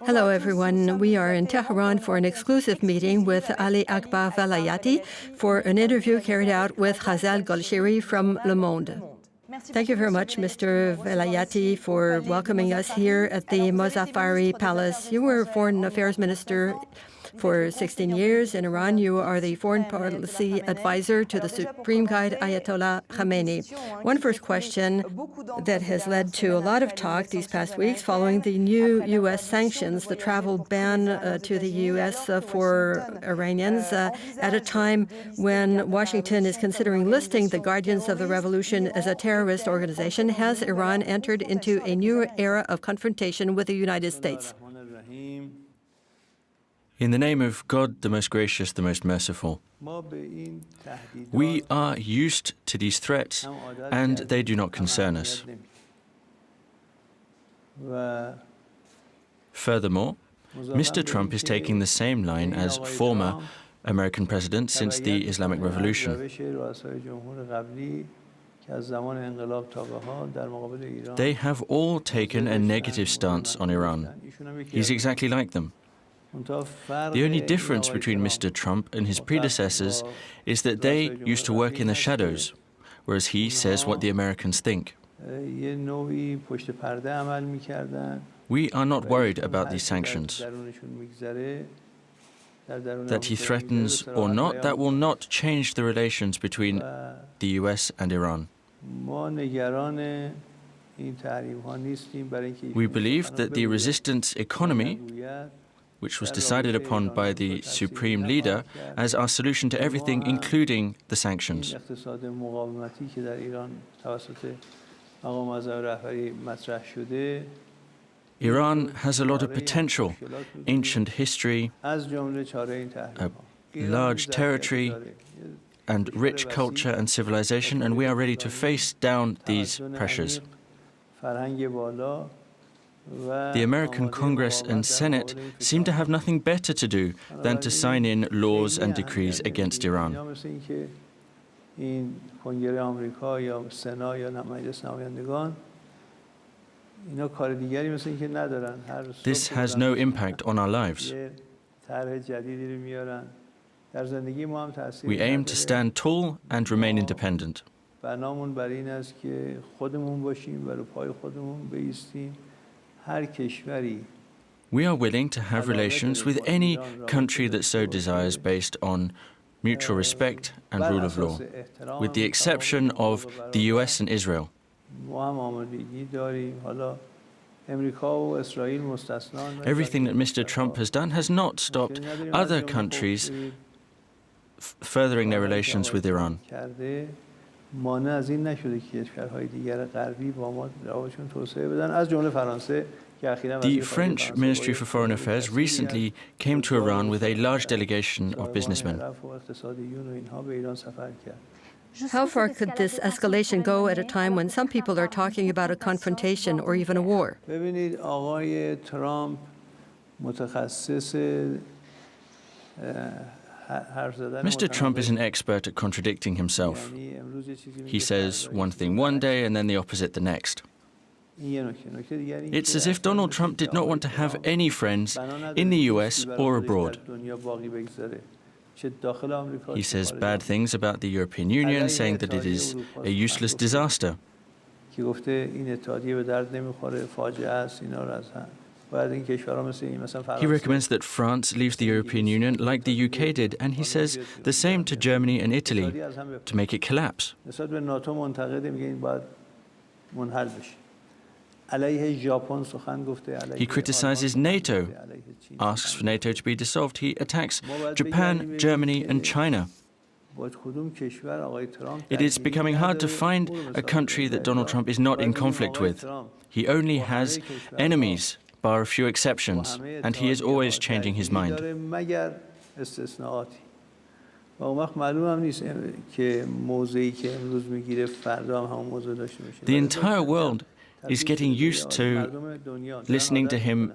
Hello, everyone. We are in Tehran for an exclusive meeting with Ali Akbar Velayati for an interview carried out with Ghazal Golshiri from Le Monde. Thank you very much, Mr. Velayati, for welcoming us here at the Mozaffari Palace. You were Foreign Affairs Minister for 16 years in Iran. You are the foreign policy advisor to the Supreme Leader Ayatollah Khamenei. One first question that has led to a lot of talk these past weeks following the new U.S. sanctions, the travel ban to the U.S. For Iranians at a time when Washington is considering listing the Guardians of the Revolution as a terrorist organization. Has Iran entered into a new era of confrontation with the United States? In the name of God, the most gracious, the most merciful, we are used to these threats, and they do not concern us. Furthermore, Mr. Trump is taking the same line as former American presidents since the Islamic Revolution. They have all taken a negative stance on Iran. He's exactly like them. The only difference between Mr. Trump and his predecessors is that they used to work in the shadows, whereas he says what the Americans think. We are not worried about these sanctions. That he threatens or not, that will not change the relations between the US and Iran. We believe that the resistance economy, which was decided upon by the Supreme Leader as our solution to everything, including the sanctions. Iran has a lot of potential, ancient history, a large territory, and rich culture and civilization, and we are ready to face down these pressures. The American Congress and Senate seem to have nothing better to do than to sign in laws and decrees against Iran. This has no impact on our lives. We aim to stand tall and remain independent. We are willing to have relations with any country that so desires based on mutual respect and rule of law, with the exception of the US and Israel. Everything that Mr. Trump has done has not stopped other countries furthering their relations with Iran. The French Ministry for Foreign Affairs recently came to Iran with a large delegation of businessmen. How far could this escalation go at a time when some people are talking about a confrontation or even a war? Mr. Trump is an expert at contradicting himself. He says one thing one day and then the opposite the next. It's as if Donald Trump did not want to have any friends in the US or abroad. He says bad things about the European Union, saying that it is a useless disaster. He recommends that France leaves the European Union like the UK did, and he says the same to Germany and Italy, to make it collapse. He criticizes NATO, asks for NATO to be dissolved. He attacks Japan, Germany, and China. It is becoming hard to find a country that Donald Trump is not in conflict with. He only has enemies, bar a few exceptions, and he is always changing his mind. The entire world is getting used to listening to him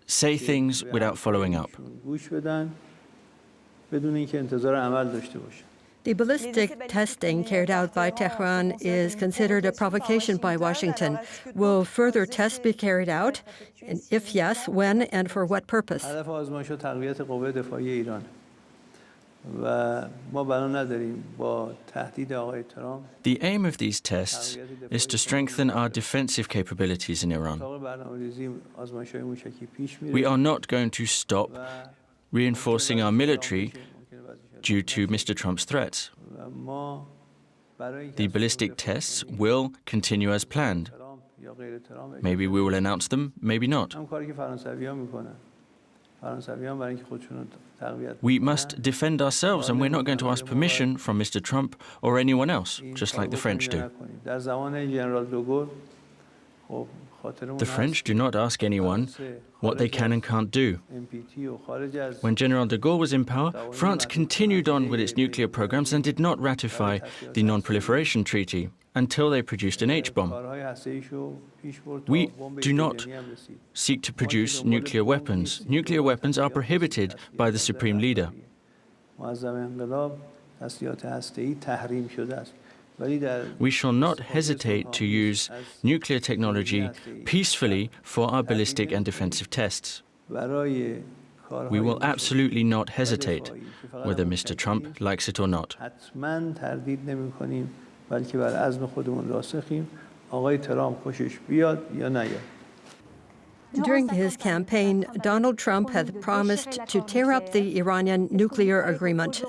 say things without following up. The ballistic testing carried out by Tehran is considered a provocation by Washington. Will further tests be carried out? And if yes, when and for what purpose? The aim of these tests is to strengthen our defensive capabilities in Iran. We are not going to stop reinforcing our military due to Mr. Trump's threats. The ballistic tests will continue as planned. Maybe we will announce them, maybe not. We must defend ourselves, and we're not going to ask permission from Mr. Trump or anyone else, just like the French do. The French do not ask anyone what they can and can't do. When General de Gaulle was in power, France continued on with its nuclear programs and did not ratify the Non-Proliferation Treaty until they produced an H-bomb. We do not seek to produce nuclear weapons. Nuclear weapons are prohibited by the Supreme Leader. We shall not hesitate to use nuclear technology peacefully for our ballistic and defensive tests. We will absolutely not hesitate, whether Mr. Trump likes it or not. During his campaign, Donald Trump had promised to tear up the Iranian nuclear agreement.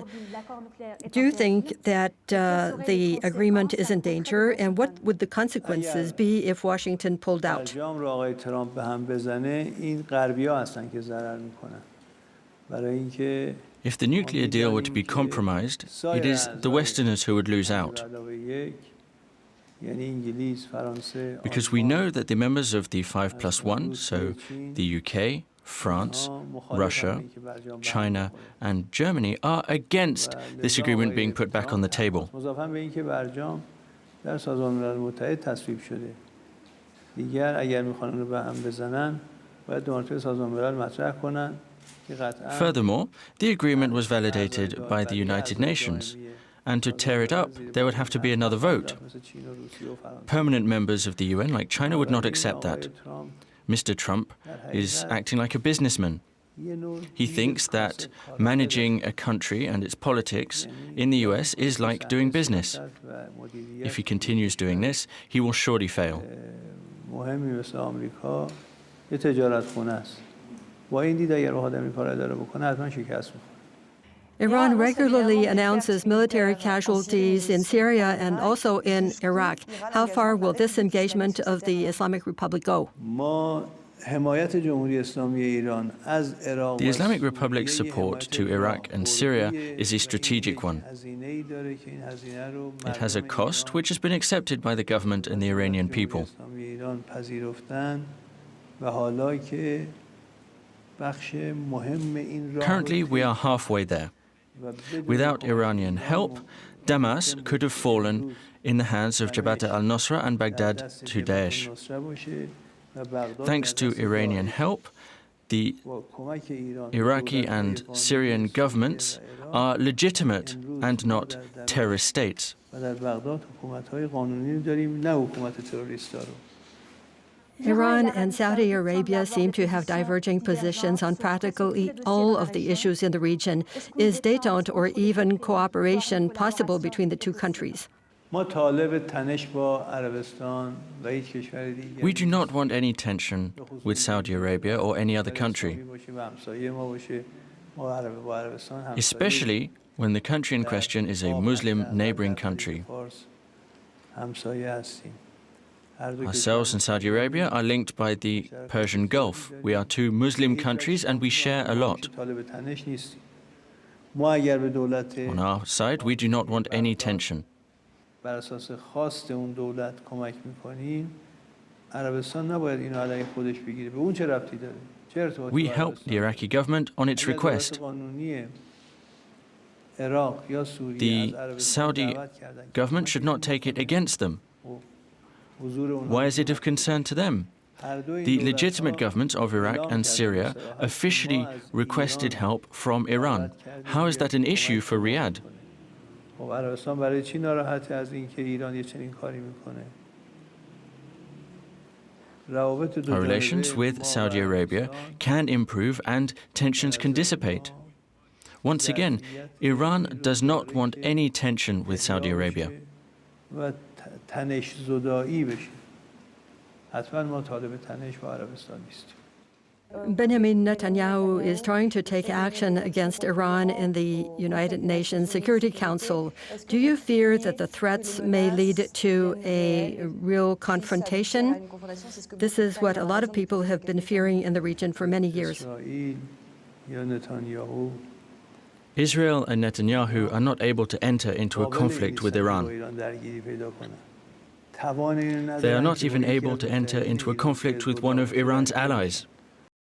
Do you think that the agreement is in danger, and what would the consequences be if Washington pulled out? If the nuclear deal were to be compromised, it is the Westerners who would lose out. Because we know that the members of the 5+1, so the UK, France, Russia, China, and Germany, are against this agreement being put back on the table. Furthermore, the agreement was validated by the United Nations, and to tear it up, there would have to be another vote. Permanent members of the UN, like China, would not accept that. Mr. Trump is acting like a businessman. He thinks that managing a country and its politics in the US is like doing business. If he continues doing this, he will surely fail. Iran regularly announces military casualties in Syria and also in Iraq. How far will this engagement of the Islamic Republic go? The Islamic Republic's support to Iraq and Syria is a strategic one. It has a cost which has been accepted by the government and the Iranian people. Currently, we are halfway there. Without Iranian help, Damas could have fallen in the hands of Jabhat al-Nusra and Baghdad to Daesh. Thanks to Iranian help, the Iraqi and Syrian governments are legitimate and not terrorist states. Iran and Saudi Arabia seem to have diverging positions on practically all of the issues in the region. Is détente or even cooperation possible between the two countries? We do not want any tension with Saudi Arabia or any other country, especially when the country in question is a Muslim neighboring country. Ourselves and Saudi Arabia are linked by the Persian Gulf. We are two Muslim countries and we share a lot. On our side, we do not want any tension. We help the Iraqi government on its request. The Saudi government should not take it against them. Why is it of concern to them? The legitimate governments of Iraq and Syria officially requested help from Iran. How is that an issue for Riyadh? عربستان برای چی ناراحته از اینکه ایران یه چنین کاری میکنه؟ Our relations with Saudi Arabia can improve and tensions can dissipate. Once again, Iran does not want any tension with Saudi Arabia. و تنش زدایی بشه. حتما ما طالب تنش با عربستان نیستیم. Benjamin Netanyahu is trying to take action against Iran in the United Nations Security Council. Do you fear that the threats may lead to a real confrontation? This is what a lot of people have been fearing in the region for many years. Israel and Netanyahu are not able to enter into a conflict with Iran. They are not even able to enter into a conflict with one of Iran's allies.